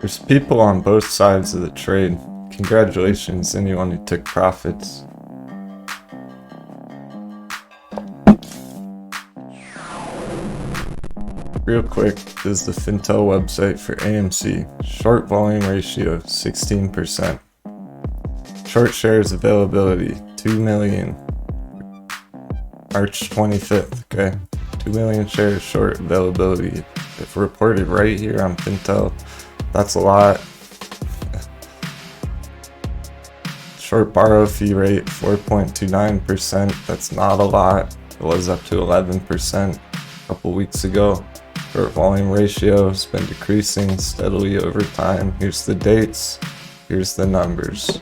There's people on both sides of the trade. Congratulations, anyone who took profits. Real quick, this is the Fintel website for AMC. Short volume ratio, 16%. Short shares availability, 2 million. March 25th, okay? 2 million shares short availability. If reported right here on Fintel, that's a lot. Short borrow fee rate, 4.29%. That's not a lot. It was up to 11% a couple weeks ago. Short volume ratio has been decreasing steadily over time. Here's the dates. Here's the numbers.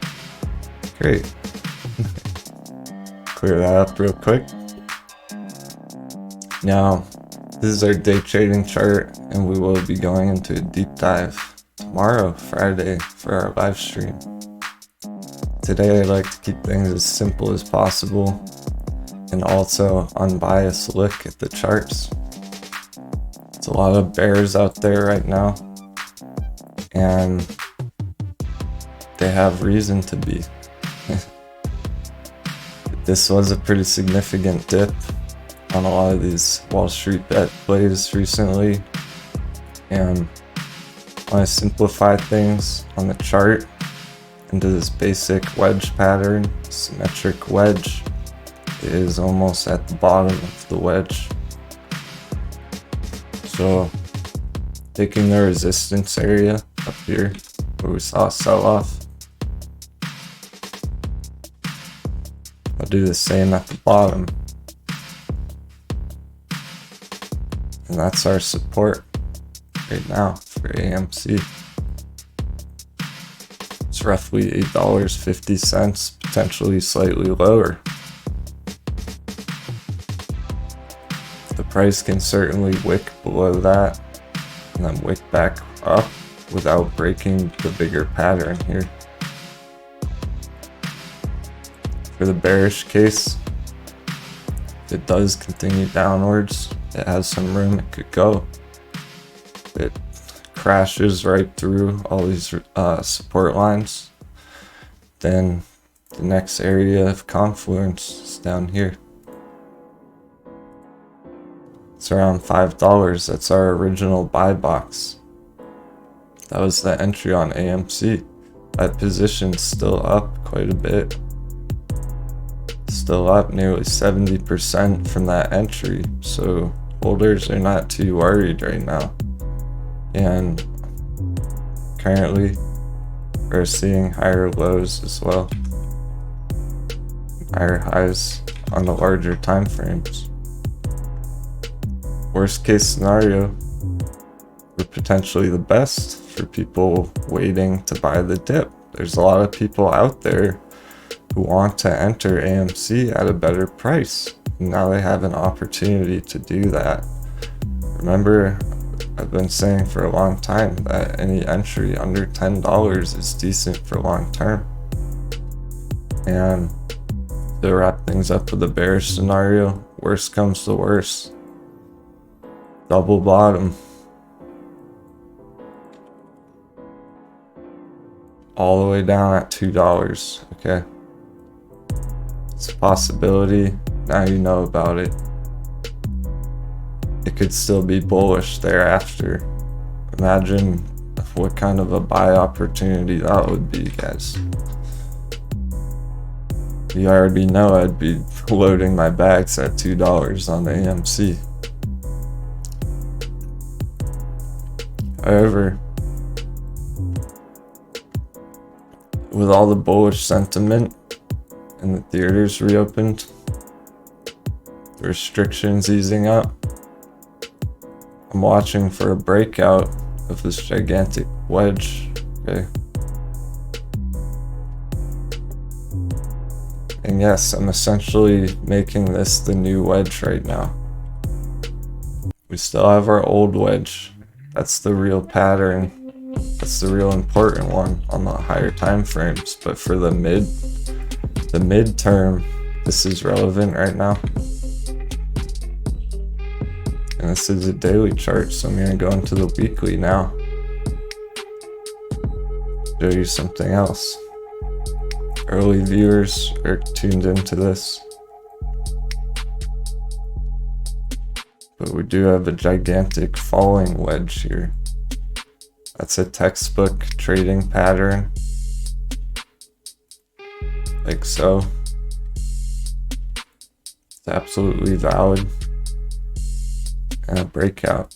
Great. Clear that up real quick. Now, this is our day trading chart, and we will be going into a deep dive tomorrow, Friday, for our live stream. Today, I like to keep things as simple as possible and also unbiased look at the charts. There's a lot of bears out there right now, and they have reason to be. This was a pretty significant dip on a lot of these Wall Street bet plays recently, and I want to simplify things on the chart into this basic wedge pattern. Symmetric wedge is almost at the bottom of the wedge. So taking the resistance area up here where we saw a sell-off, I'll do the same at the bottom. And that's our support right now for AMC. It's roughly $8.50, potentially slightly lower. The price can certainly wick below that and then wick back up without breaking the bigger pattern here. For the bearish case, if it does continue downwards, it has some room it could go. It crashes right through all these support lines, then the next area of confluence is down here. It's around $5. That's our original buy box. That was the entry on AMC. That position's still up quite a bit. Still up nearly 70% from that entry, so holders are not too worried right now. And currently we're seeing higher lows as well, higher highs on the larger time frames. Worst case scenario, we're potentially the best for people waiting to buy the dip. There's a lot of people out there who want to enter AMC at a better price. Now they have an opportunity to do that. Remember, I've been saying for a long time that any entry under $10 is decent for long term. And to wrap things up with a bearish scenario, worst comes to worst, double bottom all the way down at $2. Okay, it's a possibility. Now you know about it. It could still be bullish thereafter. Imagine what kind of a buy opportunity that would be, guys. You already know I'd be loading my bags at $2 on AMC. However, with all the bullish sentiment and the theaters reopened, the restrictions easing up, I'm watching for a breakout of this gigantic wedge. Okay. And yes, I'm essentially making this the new wedge right now. We still have our old wedge. That's the real pattern. That's the real important one on the higher time frames. But for the midterm, this is relevant right now. And this is a daily chart, so I'm going to go into the weekly now. show you something else. Early viewers are tuned into this, but we do have a gigantic falling wedge here. That's a textbook trading pattern, like so. It's absolutely valid, and a breakout.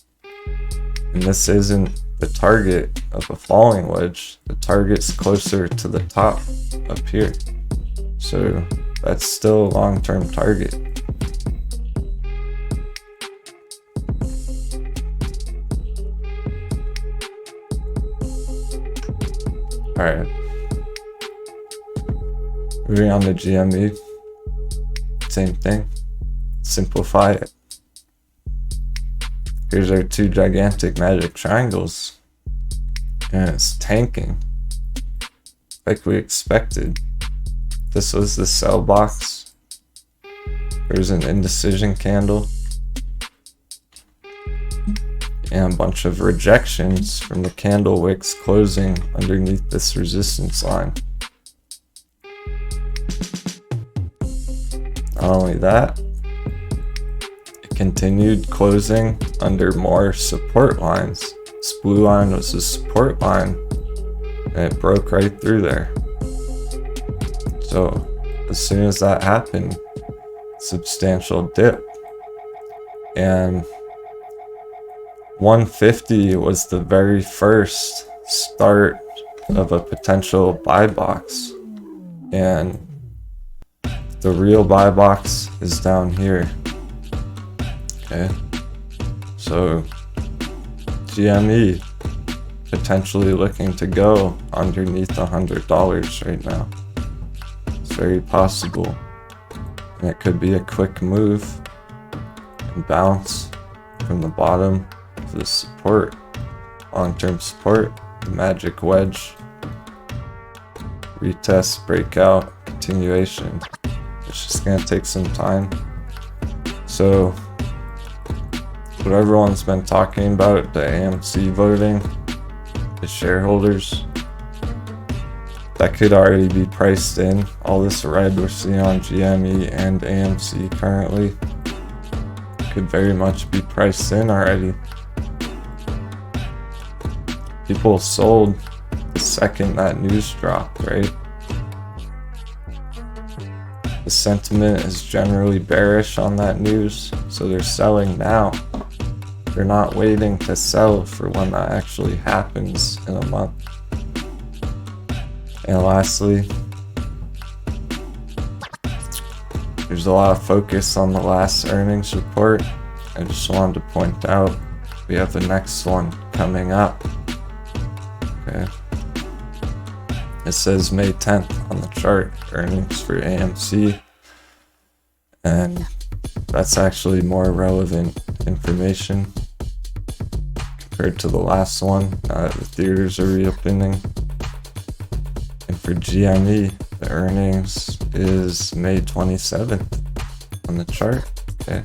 And this isn't the target of a falling wedge. The target's closer to the top up here, so that's still a long-term target. All right, moving on to GME. Same thing, simplify it. Here's our two gigantic magic triangles, and it's tanking like we expected. This was the sell box. There's an indecision candle and a bunch of rejections from the candle wicks closing underneath this resistance line. Not only that, it continued closing under more support lines. This blue line was a support line, and it broke right through there. So as soon as that happened, substantial dip. And 150 was the very first start of a potential buy box, and the real buy box is down here. Okay, so GME potentially looking to go underneath $100 right now. It's very possible, and it could be a quick move and bounce from the bottom to the support, long-term support, the magic wedge, retest, breakout, continuation. It's just gonna take some time. So what everyone's been talking about, the AMC voting, the shareholders, that could already be priced in. All this red we're seeing on GME and AMC currently could very much be priced in already. People sold the second that news dropped, right? The sentiment is generally bearish on that news, so they're selling now. They're not waiting to sell for when that actually happens in a month. And lastly, there's a lot of focus on the last earnings report. I just wanted to point out we have the next one coming up. Okay. It says May 10th on the chart, earnings for AMC, and that's actually more relevant information compared to the last one, now that the theaters are reopening. And for GME, the earnings is May 27th on the chart, okay?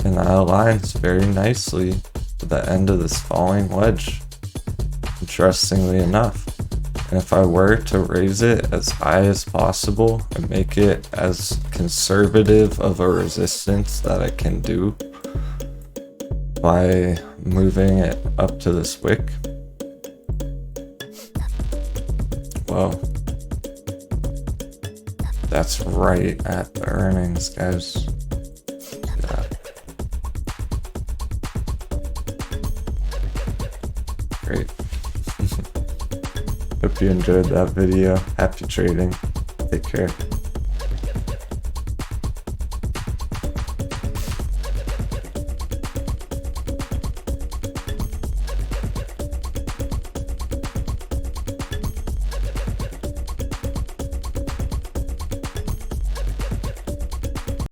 And that aligns very nicely to the end of this falling wedge, interestingly enough. And if I were to raise it as high as possible and make it as conservative of a resistance that I can do by moving it up to this wick, well, that's right at the earnings, guys. Yeah. Great. Hope you enjoyed that video. Happy trading. Take care.